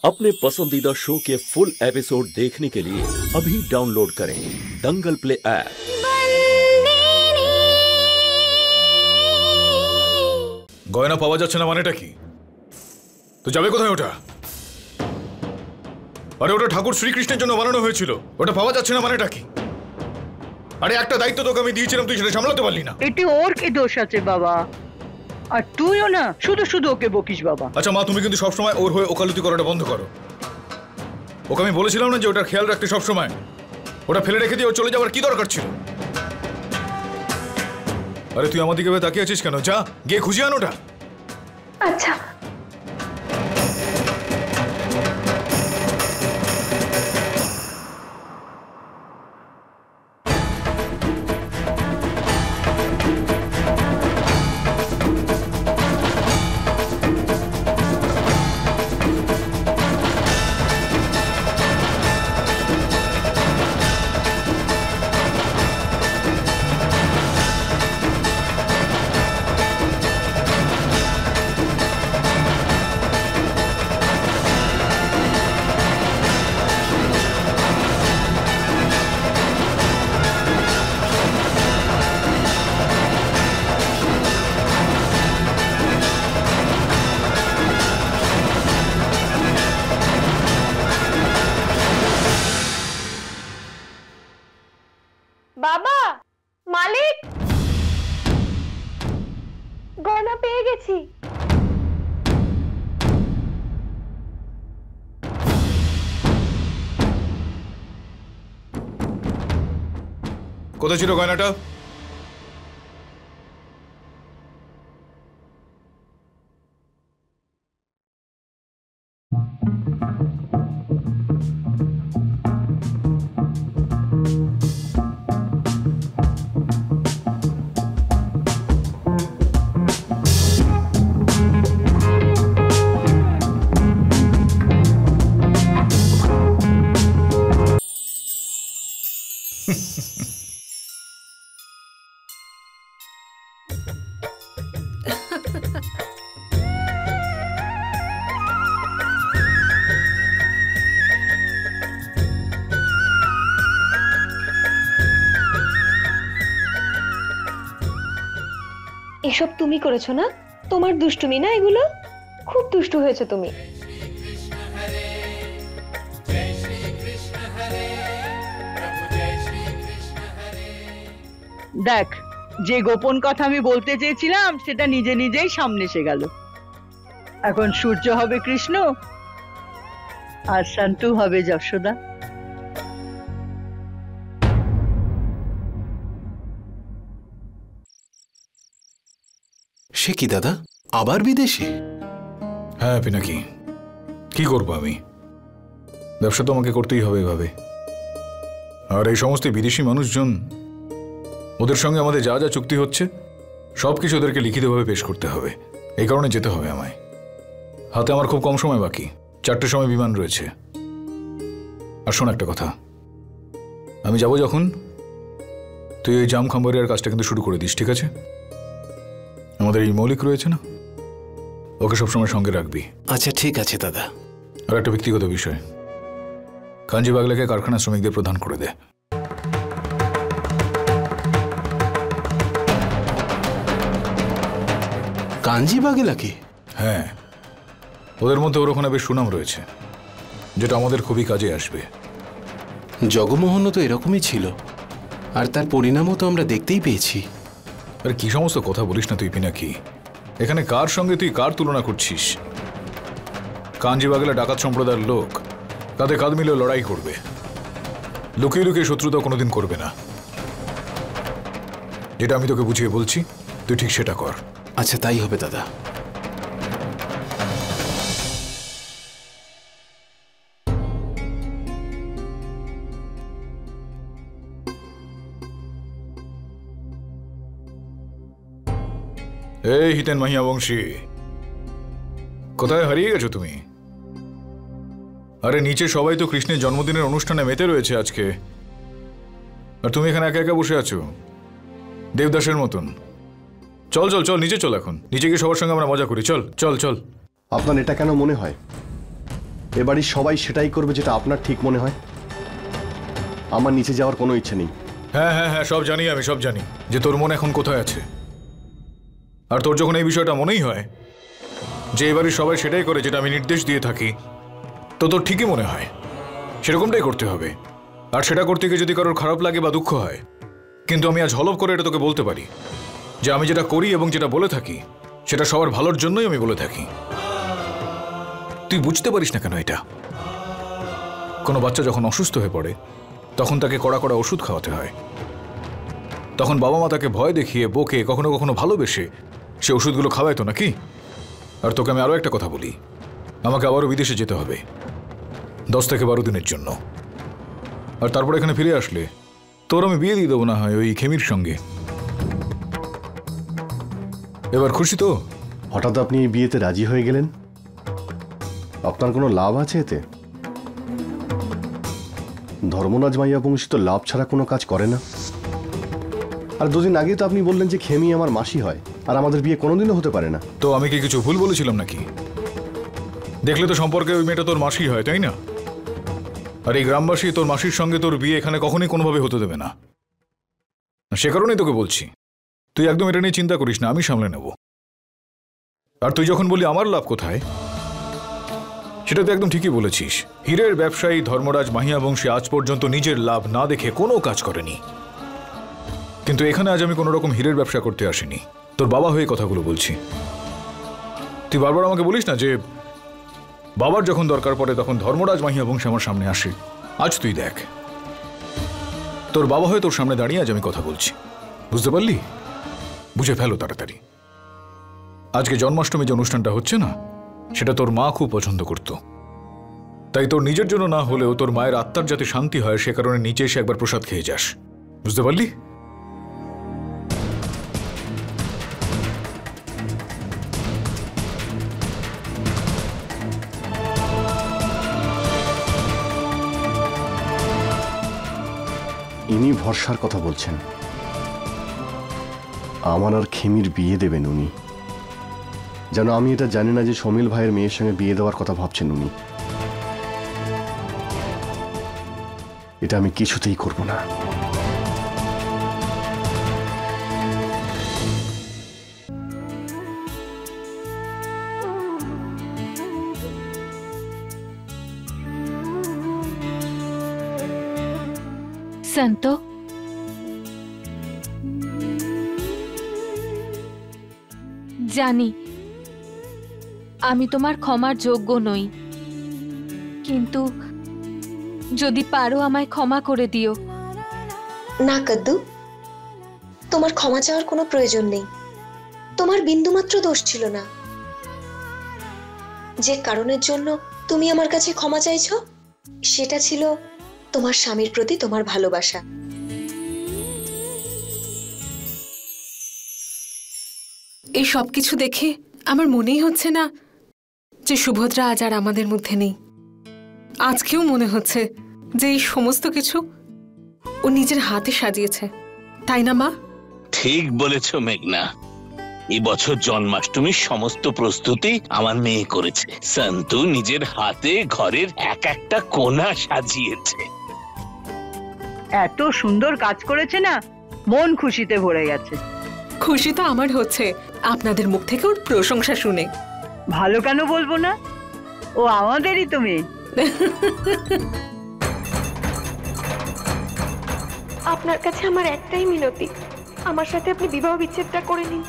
अपने पसंदीदा शो के फुल एपिसोड देखने के लिए अभी डाउनलोड करें दंगल प्ले ऐप। গয়না পাওয়া যাচ্ছে না মানেটা কি? তো যাবে কোথায় ওটা? আরে ওটা ঠাকুর শ্রীকৃষ্ণের জন্য বানানো হয়েছিল, ওটা পাওয়া যাচ্ছে না মানেটা কি? আরে একটা দায়িত্ব তোকে আমি দিয়েছিলাম, তুই সেটা সামলাতে পারলি না। এতে ওর কি দোষ আছে বাবা? আর তুইও না শুধু শুধু ওকে বকিস বাবা। আচ্ছা মা, তুমি কিন্তু সবসময় ওর হয়ে ওকালতি করাটা বন্ধ করো। ওকে আমি বলেছিলাম না যে ওটার খেয়াল রাখতে সবসময়, ওটা ফেলে রেখে দিয়ে ও চলে যাওয়ার কি দরকার ছিল? আরে তুই আমার দিকে তাকিয়ে আছিস কেন? যা গিয়ে খুঁজে আন ওটা। আচ্ছা বাবা, মালিক, গয়না পেয়ে গেছি। কোথায় ছিল গয়নাটা? এসব তুমি করেছো না? তোমার দুষ্টুমি না এগুলো? খুব দুষ্টু হয়েছে তুমি। দেখ, যে গোপন কথা আমি বলতে চেয়েছিলাম সেটা নিজে নিজেই সামনে এসে গেল। এখন সূর্য হবে কৃষ্ণ আর শান্তু হবে যশোদা। সে কি দাদা, আবার বিদেশে? হ্যাঁ পিনাকি, কি করবো আমি? ব্যবসা তো আমাকে করতেই হবে এভাবে। আর এই সমস্ত বিদেশি মানুষজন, ওদের সঙ্গে আমাদের যা যা চুক্তি হচ্ছে সবকিছু ওদেরকে লিখিতভাবে পেশ করতে হবে। এই কারণে যেতে হবে আমায়। হাতে আমার খুব কম সময় বাকি, 4টের সময় বিমান রয়েছে। আর শোন একটা কথা, আমি যাব যখন, তুই ওই জাম খাম্বারিয়ার কাজটা কিন্তু শুরু করে দিস, ঠিক আছে? আমাদের এই মৌলিক রয়েছে না, ওকে সবসময় সঙ্গে রাখবি। আচ্ছা ঠিক আছে দাদা। আর একটা ব্যক্তিগত বিষয়, কাঞ্জি বাগলাকে কারখানা শ্রমিকদের প্রদান করে দে। কাঞ্জি বাগেলাকে? হ্যাঁ, ওদের মধ্যে ওর ওখানে বেশ সুনাম রয়েছে, যেটা আমাদের খুবই কাজে আসবে। জগমোহনও তো এরকমই ছিল, আর তার পরিণামও তো আমরা দেখতেই পেয়েছি। আর কি সমস্ত কথা বলিস না তুই পিনাকি? এখানে কার সঙ্গে তুই কার তুলনা করছিস? কাঞ্জি বাগলা ডাকাত সম্প্রদায়ের লোক, কাঁধে কাঁধ মিলে লড়াই করবে, লুকিয়ে লুকিয়ে শত্রুতা কোনোদিন করবে না। যেটা আমি তোকে বুঝিয়ে বলছি, তুই ঠিক সেটা কর। আচ্ছা তাই হবে দাদা। এই হিতেন মাহিয়া বংশী, কোথায় হারিয়ে গেছো তুমি? আরে নিচে সবাই তো কৃষ্ণের জন্মদিনের অনুষ্ঠানে মেতে রয়েছে আজকে, আর তুমি এখানে একা একা বসে আছো দেবদাসের মতন। চল চল চল নিচে চল, এখন নিচে গিয়ে সবার সঙ্গে আমরা মজা করি। চল চল চল। আপনার এটা কেন মনে হয়? এবারই সবাই সেটাই করবে যেটা আপনার ঠিক মনে হয়। আমার নিচে যাওয়ার কোনো ইচ্ছে নেই। হ্যাঁ হ্যাঁ হ্যাঁ, সব জানি, আমি সব জানি যে তোর মন এখন কোথায় আছে। আর তোর যখন এই বিষয়টা মনেই হয় যে এবারই সবাই সেটাই করে যেটা আমি নির্দেশ দিয়ে থাকি, তো তোর ঠিকই মনে হয় সেরকমটাই করতে হবে। আর সেটা করতে গিয়ে যদি কারোর খারাপ লাগে বা দুঃখ হয়, কিন্তু আমি আজ হলফ করে এটা তোকে বলতে পারি যে আমি যেটা করি এবং যেটা বলে থাকি সেটা সবার ভালোর জন্যই আমি বলে থাকি। তুই বুঝতে পারিস না কেন এটা? কোনো বাচ্চা যখন অসুস্থ হয়ে পড়ে তখন তাকে কড়া কড়া ওষুধ খাওয়াতে হয়। তখন বাবা মা তাকে ভয় দেখিয়ে, বকে, কখনো কখনো ভালোবেসে সে ওষুধগুলো খাওয়ায় তো নাকি? আর তোকে আমি আরও একটা কথা বলি, আমাকে আবারও বিদেশে যেতে হবে 10 থেকে 12 দিনের জন্য। আর তারপর এখানে ফিরে আসলে তোর আমি বিয়ে দিয়ে দেবো না হয় ওই খেমির সঙ্গে। এবার খুশি তো? হঠাৎ আপনি এই বিয়েতে রাজি হয়ে গেলেন, আপনার কোনো লাভ আছে এতে? ধর্মরাজ মাইয়া বংশী তো লাভ ছাড়া কোনো কাজ করে না। আর 2 দিন আগে তো আপনি বললেন যে খেমি আমার মাসি হয়, আর আমাদের বিয়ে কোনোদিনও হতে পারে না। তো আমি কি কিছু ভুল বলেছিলাম নাকি? দেখলে তো সম্পর্কে ওই মেয়েটা তোর মাসি হয়, তাই না? আর এই গ্রামবাসী তোর মাসির সঙ্গে তোর বিয়ে এখানে কখনোই কোনোভাবে হতে দেবে না। সে কারণেই তোকে বলছি, তুই একদম এটা নিয়ে চিন্তা করিস না, আমি সামলে নেব। আর তুই যখন বলি আমার লাভ কোথায়, সেটা তুই একদম ঠিকই বলেছিস। হীরের ব্যবসায়ী ধর্মরাজ মাহিয়া বংশী আজ পর্যন্ত নিজের লাভ না দেখে কোনো কাজ করেনি। কিন্তু এখানে আজ আমি কোনো রকম হীরের ব্যবসা করতে আসিনি, তোর বাবা হয়ে কথাগুলো বলছি। তুই বারবার আমাকে বলিস না যে বাবার যখন দরকার পড়ে তখন ধর্মরাজ মাহিয়া বংশী আমার সামনে আসে। আজ তুই দেখ, তোর বাবা হয়ে তোর সামনে দাঁড়িয়ে আজ আমি কথা বলছি। বুঝতে পারলি? বুঝে ফেলো তাড়াতাড়ি। আজকে জন্মাষ্টমী যে অনুষ্ঠানটা হচ্ছে না, সেটা তোর মা খুব পছন্দ করত। তাই তোর নিজের জন্য না হলেও তোর মায়ের আত্মার যাতে শান্তি হয় সে কারণে নিচে এসে একবার প্রসাদ খেয়ে যাস। বুঝতে পারলি? ইনি ভরসার কথা বলছেন, আমার আর খেমির বিয়ে দেবেন উনি। যেন আমি এটা জানি না যে সমীল ভাইয়ের মেয়ের সঙ্গে বিয়ে দেওয়ার কথা ভাবছেন উনি। এটা আমি কিছুতেই করব না। সন্ত, জানি আমি তোমার ক্ষমার যোগ্য নই, কিন্তু যদি পারো আমায় ক্ষমা করে দিও। না কদ্দু, তোমার ক্ষমা চাওয়ার কোনো প্রয়োজন নেই। তোমার বিন্দুমাত্র দোষ ছিল না। যে কারণের জন্য তুমি আমার কাছে ক্ষমা চাইছো সেটা ছিল তোমার স্বামীর প্রতি তোমার ভালোবাসা। এই সবকিছু দেখে আমার মনেই হচ্ছে না যে সুভদ্রা আজ আর আমাদের মধ্যে নেই। আজকেও মনে হচ্ছে যে এই সমস্ত কিছু ও নিজের হাতে সাজিয়েছে, তাই না মা? ঠিক বলেছ মেঘনা, এই বছর জন্মাষ্টমীর সমস্ত প্রস্তুতি আমার মেয়ে করেছে। সন্তু নিজের হাতে ঘরের এক একটা কোণা সাজিয়েছে। এত সুন্দর কাজ করেছে না, মন খুশিতে ভরে গেছে। খুশি তো আমার হচ্ছে আপনাদের মুখ থেকে ওর প্রশংসা শুনে। ভালো কেন বলবো না, ও আমাদেরই তো মেয়ে। আপনার কাছে আমার একটাই মিনতি, আমার সাথে আপনি বিবাহ বিচ্ছেদটা করে নিন।